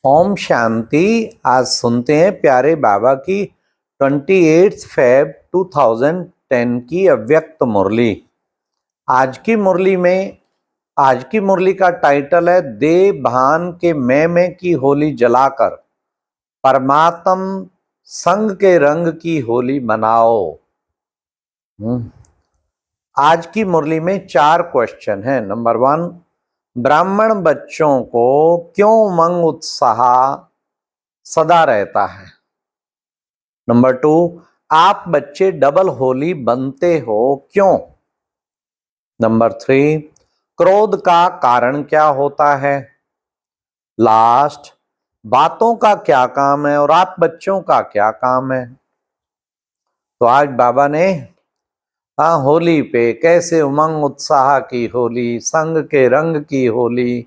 ओम शांति। आज सुनते हैं प्यारे बाबा की 28 फेब 2010 की अव्यक्त मुरली। आज की मुरली का टाइटल है दे भान के मैं में की होली जलाकर परमात्म संग के रंग की होली मनाओ। आज की मुरली में 4 क्वेश्चन हैं। नंबर 1, ब्राह्मण बच्चों को क्यों उमंग उत्साह सदा रहता है। नंबर 2, आप बच्चे डबल होली बनते हो क्यों। नंबर 3, क्रोध का कारण क्या होता है। लास्ट, बातों का क्या काम है और आप बच्चों का क्या काम है। तो आज बाबा ने होली पे कैसे उमंग उत्साह की होली, संग के रंग की होली,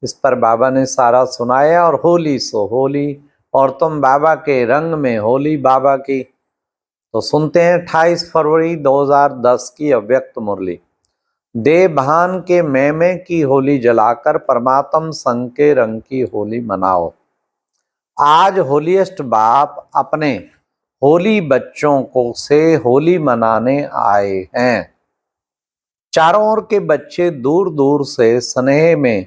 इस पर बाबा ने सारा सुनाया। और होली सो होली और तुम बाबा के रंग में होली बाबा की। तो सुनते हैं 28 फरवरी 2010 की अव्यक्त मुरली। दे भान के मैं की होली जलाकर परमात्म संग के रंग की होली मनाओ। आज होलीएस्ट बाप अपने होली बच्चों को से होली मनाने आए हैं। चारों ओर के बच्चे दूर दूर से स्नेह में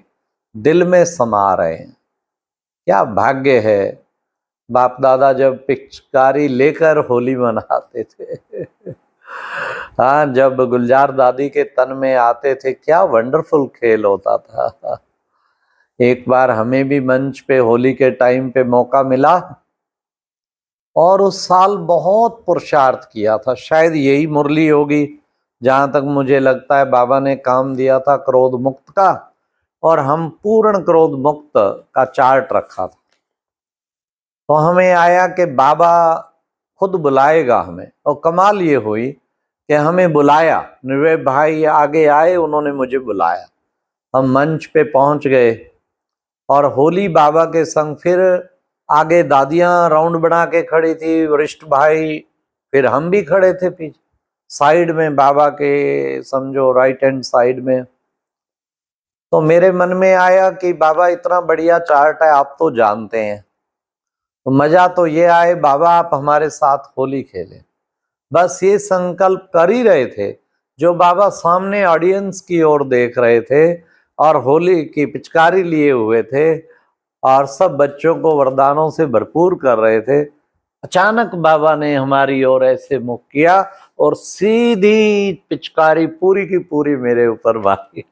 दिल में समा रहे हैं। क्या भाग्य है। बाप दादा जब पिचकारी लेकर होली मनाते थे हाँ, जब गुलजार दादी के तन में आते थे, क्या वंडरफुल खेल होता था। एक बार हमें भी मंच पे होली के टाइम पे मौका मिला और उस साल बहुत पुरुषार्थ किया था। शायद यही मुरली होगी जहां तक मुझे लगता है बाबा ने काम दिया था क्रोध मुक्त का, और हम पूर्ण क्रोध मुक्त का चार्ट रखा था। तो हमें आया कि बाबा खुद बुलाएगा हमें, और कमाल ये हुई कि हमें बुलाया। निर्भय भाई आगे आए, उन्होंने मुझे बुलाया। हम मंच पे पहुंच गए और होली बाबा के संग फिर आगे दादियां राउंड बना के खड़ी थी, वरिष्ठ भाई, फिर हम भी खड़े थे पीछे साइड में बाबा के, समझो राइट हैंड साइड में। तो मेरे मन में आया कि बाबा इतना बढ़िया चार्ट है, आप तो जानते हैं, तो मजा तो ये आए बाबा आप हमारे साथ होली खेलें। बस ये संकल्प कर ही रहे थे। जो बाबा सामने ऑडियंस की ओर देख रहे थे और होली की पिचकारी लिए हुए थे और सब बच्चों को वरदानों से भरपूर कर रहे थे, अचानक बाबा ने हमारी ओर ऐसे मुख किया और सीधी पिचकारी पूरी की पूरी मेरे ऊपर मारी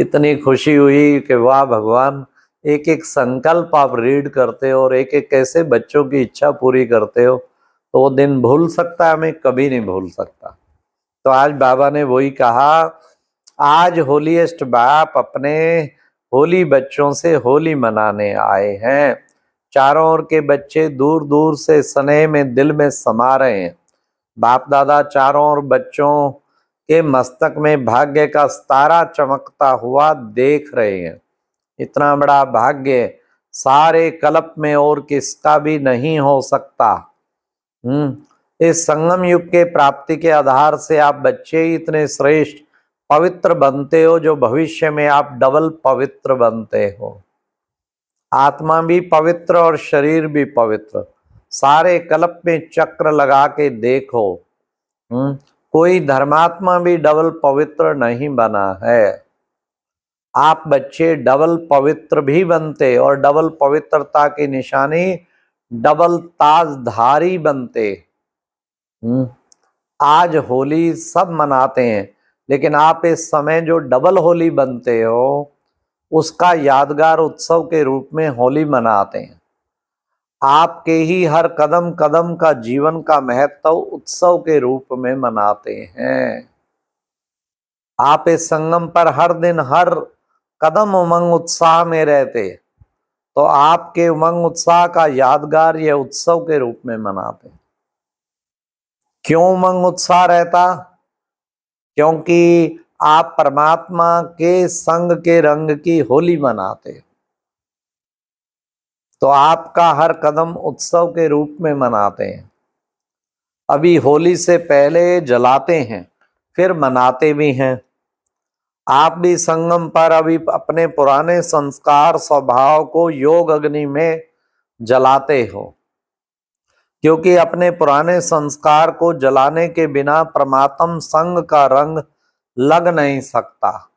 इतनी खुशी हुई कि वाह भगवान, एक एक संकल्प आप रीड करते हो और एक एक कैसे बच्चों की इच्छा पूरी करते हो। तो वो दिन भूल सकता है, मैं कभी नहीं भूल सकता। तो आज बाबा ने वही कहा, आज होलीएस्ट बाप अपने होली बच्चों से होली मनाने आए हैं। चारों ओर के बच्चे दूर दूर से स्नेह में दिल में समा रहे हैं। बाप दादा चारों ओर बच्चों के मस्तक में भाग्य का सितारा चमकता हुआ देख रहे हैं। इतना बड़ा भाग्य सारे कल्प में और किसका भी नहीं हो सकता। इस संगम युग के प्राप्ति के आधार से आप बच्चे ही इतने श्रेष्ठ पवित्र बनते हो, जो भविष्य में आप डबल पवित्र बनते हो। आत्मा भी पवित्र और शरीर भी पवित्र। सारे कल्प में चक्र लगा के देखो, कोई धर्मात्मा भी डबल पवित्र नहीं बना है। आप बच्चे डबल पवित्र भी बनते और डबल पवित्रता की निशानी डबल ताजधारी बनते। आज होली सब मनाते हैं, लेकिन आप इस समय जो डबल होली बनते हो उसका यादगार उत्सव के रूप में होली मनाते हैं। आपके ही हर कदम कदम का जीवन का महत्व उत्सव के रूप में मनाते हैं। आप इस संगम पर हर दिन हर कदम उमंग उत्साह में रहते, तो आपके उमंग उत्साह का यादगार यह उत्सव के रूप में मनाते। क्यों उमंग उत्साह रहता? क्योंकि आप परमात्मा के संग के रंग की होली मनाते, तो आपका हर कदम उत्सव के रूप में मनाते हैं। अभी होली से पहले जलाते हैं, फिर मनाते भी हैं। आप भी संगम पर अभी अपने पुराने संस्कार स्वभाव को योग अग्नि में जलाते हो, क्योंकि अपने पुराने संस्कार को जलाने के बिना परमात्म संग का रंग लग नहीं सकता,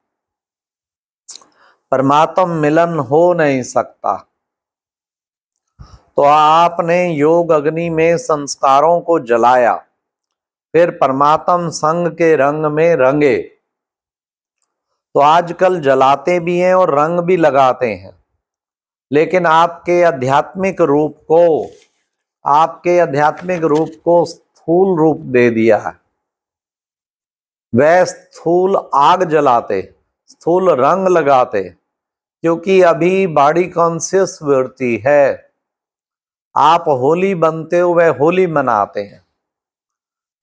परमात्म मिलन हो नहीं सकता। तो आपने योग अग्नि में संस्कारों को जलाया, फिर परमात्म संग के रंग में रंगे। तो आजकल जलाते भी हैं और रंग भी लगाते हैं, लेकिन आपके आध्यात्मिक रूप को स्थूल रूप दे दिया है। वह स्थूल आग जलाते, स्थूल रंग लगाते, क्योंकि अभी बॉडी कॉन्शियस वृत्ति है। आप होली बनते हो, वह होली मनाते हैं।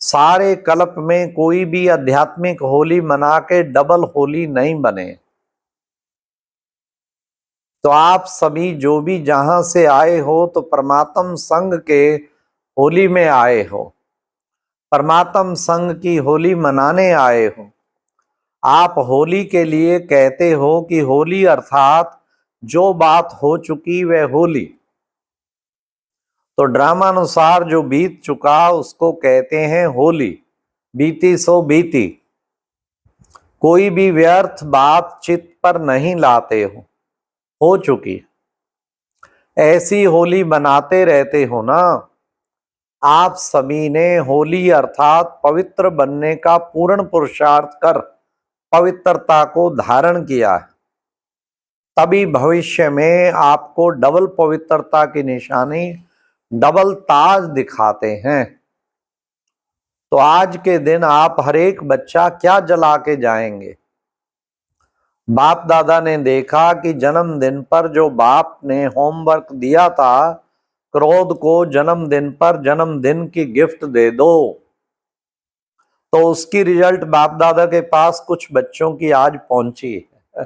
सारे कल्प में कोई भी आध्यात्मिक होली मना के डबल होली नहीं बने। तो आप सभी जो भी जहां से आए हो, तो परमात्म संघ के होली में आए हो, परमात्म संघ की होली मनाने आए हो। आप होली के लिए कहते हो कि होली अर्थात जो बात हो चुकी वह होली। तो ड्रामानुसार जो बीत चुका उसको कहते हैं होली, बीती सो बीती। कोई भी व्यर्थ बात चित्त पर नहीं लाते हो चुकी। ऐसी होली बनाते रहते हो ना। आप सभी ने होली अर्थात पवित्र बनने का पूर्ण पुरुषार्थ कर पवित्रता को धारण किया है, तभी भविष्य में आपको डबल पवित्रता की निशानी, डबल ताज दिखाते हैं। तो आज के दिन आप हर एक बच्चा क्या जला के जाएंगे? बाप दादा ने देखा कि जन्मदिन पर जो बाप ने होमवर्क दिया था, क्रोध को जन्मदिन पर जन्मदिन की गिफ्ट दे दो, तो उसकी रिजल्ट बाप दादा के पास कुछ बच्चों की आज पहुंची है।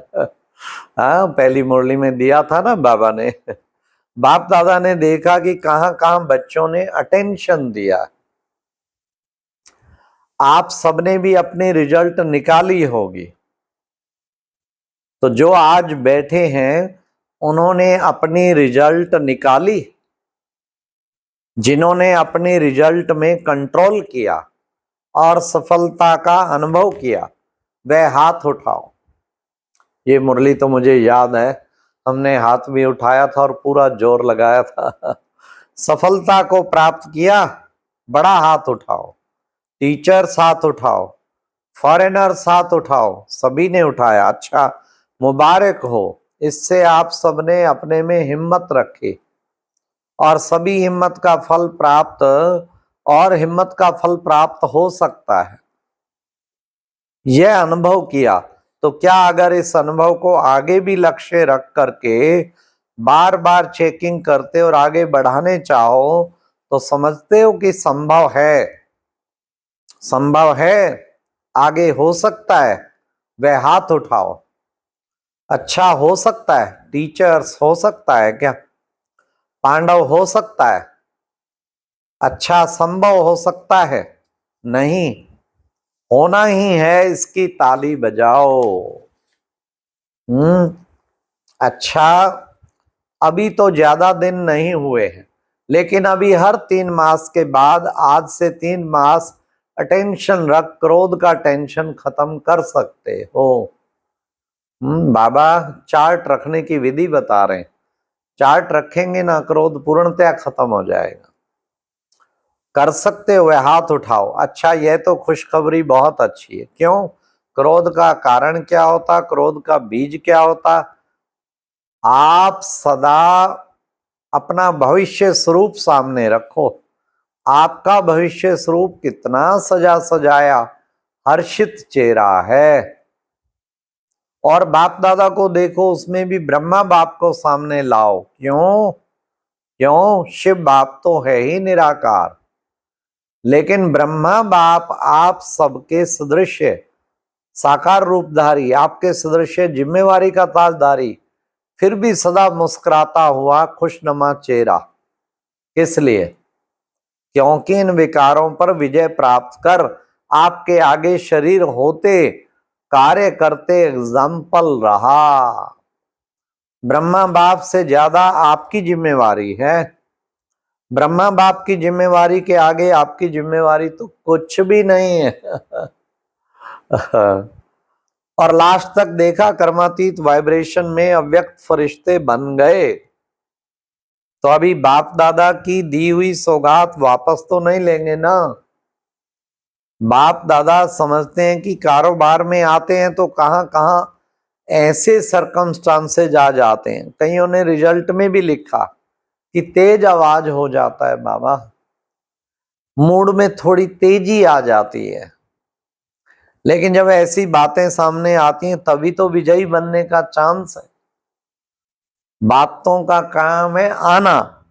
हाँ, पहली मुरली में दिया था ना बाबा ने। बाप दादा ने देखा कि कहां कहां बच्चों ने अटेंशन दिया। आप सबने भी अपनी रिजल्ट निकाली होगी। तो जो आज बैठे हैं उन्होंने अपनी रिजल्ट निकाली। जिन्होंने अपने रिजल्ट में कंट्रोल किया और सफलता का अनुभव किया, वह हाथ उठाओ। ये मुरली तो मुझे याद है, हमने हाथ भी उठाया था और पूरा जोर लगाया था। सफलता को प्राप्त किया, बड़ा हाथ उठाओ। टीचर्स हाथ उठाओ, फॉरेनर्स हाथ उठाओ, सभी ने उठाया। अच्छा, मुबारक हो। इससे आप सबने अपने में हिम्मत रखी और सभी हिम्मत का फल प्राप्त हो सकता है। यह अनुभव किया, तो क्या अगर इस अनुभव को आगे भी लक्ष्य रख करके बार बार चेकिंग करते और आगे बढ़ाने चाहो, तो समझते हो कि संभव है, आगे हो सकता है? वह हाथ उठाओ। अच्छा, हो सकता है? टीचर्स हो सकता है क्या? पांडव हो सकता है? अच्छा, संभव हो सकता है? नहीं, होना ही है। इसकी ताली बजाओ। अच्छा, अभी तो ज्यादा दिन नहीं हुए हैं, लेकिन अभी हर 3 मास के बाद, आज से 3 मास अटेंशन रख क्रोध का टेंशन खत्म कर सकते हो। बाबा चार्ट रखने की विधि बता रहे हैं। चार्ट रखेंगे ना, क्रोध पूर्णतया खत्म हो जाएगा। कर सकते हो? वह हाथ उठाओ। अच्छा, यह तो खुशखबरी बहुत अच्छी है। क्यों? क्रोध का कारण क्या होता, क्रोध का बीज क्या होता? आप सदा अपना भविष्य स्वरूप सामने रखो। आपका भविष्य स्वरूप कितना सजा सजाया, हर्षित चेहरा है। और बाप दादा को देखो, उसमें भी ब्रह्मा बाप को सामने लाओ। क्यों? शिव बाप तो है ही निराकार, लेकिन ब्रह्मा बाप आप सबके सदृश्य साकार रूपधारी, आपके सदृश्य जिम्मेवारी का ताजधारी, फिर भी सदा मुस्कुराता हुआ खुशनुमा चेहरा। किस लिए? क्योंकि इन विकारों पर विजय प्राप्त कर आपके आगे शरीर होते कार्य करते एग्जाम्पल रहा। ब्रह्मा बाप से ज्यादा आपकी जिम्मेवारी है। ब्रह्मा बाप की जिम्मेवारी के आगे आपकी जिम्मेवारी तो कुछ भी नहीं है। और लास्ट तक देखा, कर्मातीत वाइब्रेशन में अव्यक्त फरिश्ते बन गए। तो अभी बाप दादा की दी हुई सौगात वापस तो नहीं लेंगे ना। बाप दादा समझते हैं कि कारोबार में आते हैं तो कहां कहां ऐसे सरकमस्टांसेस आ जाते हैं। कईयों ने रिजल्ट में भी लिखा कि तेज आवाज हो जाता है बाबा, मूड में थोड़ी तेजी आ जाती है। लेकिन जब ऐसी बातें सामने आती हैं तभी तो विजयी बनने का चांस है। बातों का काम है आना,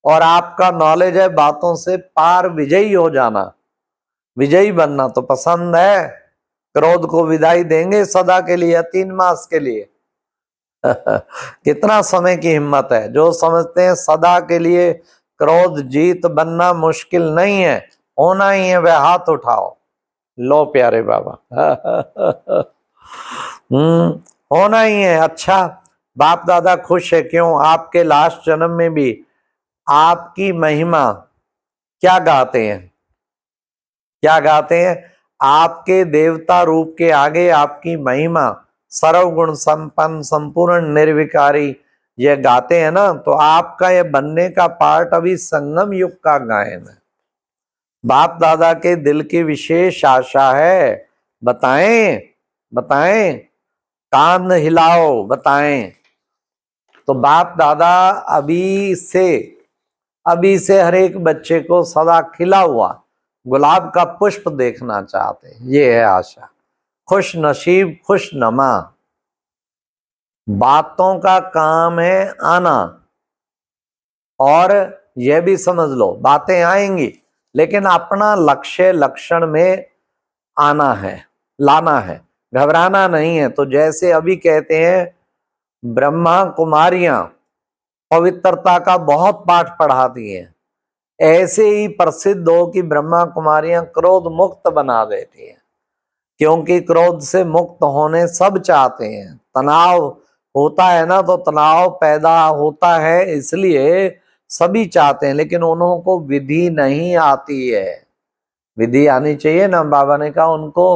और आपका नॉलेज है बातों से पार विजयी हो जाना। विजयी बनना तो पसंद है। क्रोध को विदाई देंगे सदा के लिए, 3 मास के लिए। कितना समय की हिम्मत है। जो समझते हैं सदा के लिए क्रोध जीत बनना मुश्किल नहीं है, होना ही है, वह हाथ उठाओ। लो प्यारे बाबा। होना ही है। अच्छा, बाप दादा खुश है क्यों? आपके लास्ट जन्म में भी आपकी महिमा क्या गाते हैं? क्या गाते हैं? आपके देवता रूप के आगे आपकी महिमा, सर्वगुण संपन्न संपूर्ण निर्विकारी, ये गाते हैं ना। तो आपका ये बनने का पार्ट अभी संगम युग का गायन है। बाप दादा के दिल की विशेष आशा है, बताएं बताएं, कान हिलाओ, बताएं। तो बाप दादा अभी से हर एक बच्चे को सदा खिला हुआ गुलाब का पुष्प देखना चाहते हैं। ये है आशा। खुश नसीब, खुश नमा। बातों का काम है आना, और यह भी समझ लो बातें आएंगी, लेकिन अपना लक्ष्य लक्षण में आना है, लाना है, घबराना नहीं है। तो जैसे अभी कहते हैं ब्रह्मा कुमारियां पवित्रता का बहुत पाठ पढ़ाती हैं, ऐसे ही प्रसिद्ध हो कि ब्रह्मा कुमारियां क्रोध मुक्त बना देती हैं। क्योंकि क्रोध से मुक्त होने सब चाहते हैं। तनाव होता है ना, तो तनाव पैदा होता है, इसलिए सभी चाहते हैं, लेकिन उन्हों को विधि नहीं आती है। विधि आनी चाहिए ना। बाबा ने कहा उनको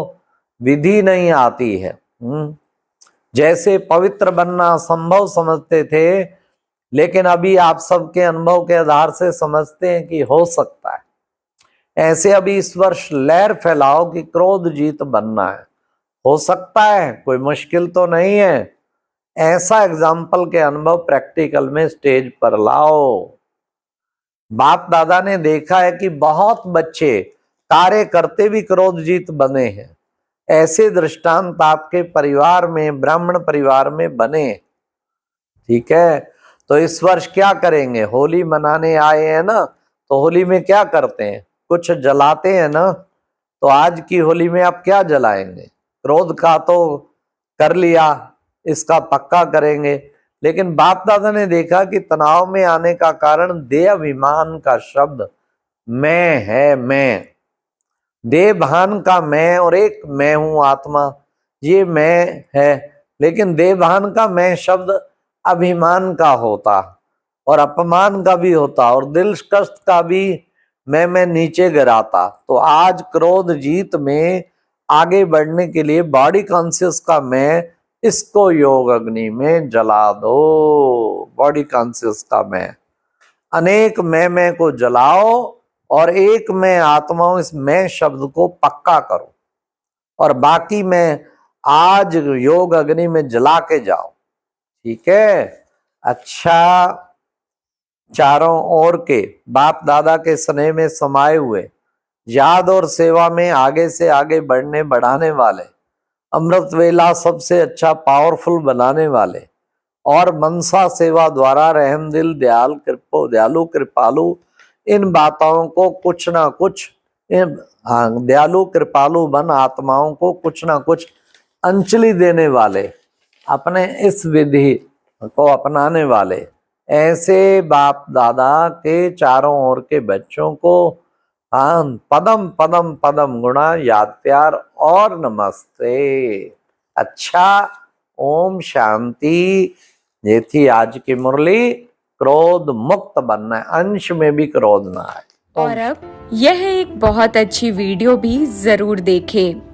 विधि नहीं आती है। जैसे पवित्र बनना संभव समझते थे, लेकिन अभी आप सबके अनुभव के आधार से समझते हैं कि हो सकता है। ऐसे अभी इस वर्ष लहर फैलाओ कि क्रोध जीत बनना है। हो सकता है, कोई मुश्किल तो नहीं है। ऐसा एग्जाम्पल के अनुभव प्रैक्टिकल में स्टेज पर लाओ। बाप दादा ने देखा है कि बहुत बच्चे कार्य करते भी क्रोध जीत बने हैं। ऐसे दृष्टांत आपके परिवार में, ब्राह्मण परिवार में बने। ठीक है, तो इस वर्ष क्या करेंगे? होली मनाने आए हैं ना, तो होली में क्या करते हैं? कुछ जलाते हैं ना। तो आज की होली में आप क्या जलाएंगे? क्रोध का तो कर लिया, इसका पक्का करेंगे। लेकिन बाप दादा ने देखा कि तनाव में आने का कारण देह अभिमान का शब्द मैं है। मैं, देह भान का मैं, और एक मैं हूं आत्मा, ये मैं है। लेकिन देह भान का मैं शब्द अभिमान का होता, और अपमान का भी होता, और दिल कष्ट का भी मैं नीचे गिराता। तो आज क्रोध जीत में आगे बढ़ने के लिए बॉडी कॉन्शियस का मैं, इसको योग अग्नि में जला दो। बॉडी कॉन्शियस का मैं, अनेक मैं को जलाओ, और एक मैं आत्मा, इस मैं शब्द को पक्का करो, और बाकी मैं आज योग अग्नि में जला के जाओ। ठीक है। अच्छा, चारों ओर के बाप दादा के स्नेह में समाये हुए, याद और सेवा में आगे से आगे बढ़ाने वाले, अमृत वेला सबसे अच्छा पावरफुल बनाने वाले, और मनसा सेवा द्वारा रहम दिल, दयालु कृपालु, इन बातों को कुछ ना कुछ, दयालु कृपालु बन आत्माओं को कुछ ना कुछ अंजलि देने वाले, अपने इस विधि को अपनाने वाले, ऐसे बाप दादा के चारों ओर के बच्चों को हाँ, पदम पदम पदम गुणा, याद प्यार और नमस्ते। अच्छा, ओम शांति। ये थी आज की मुरली। क्रोध मुक्त बनना है, अंश में भी क्रोध ना आए। और अब यह एक बहुत अच्छी वीडियो भी जरूर देखें।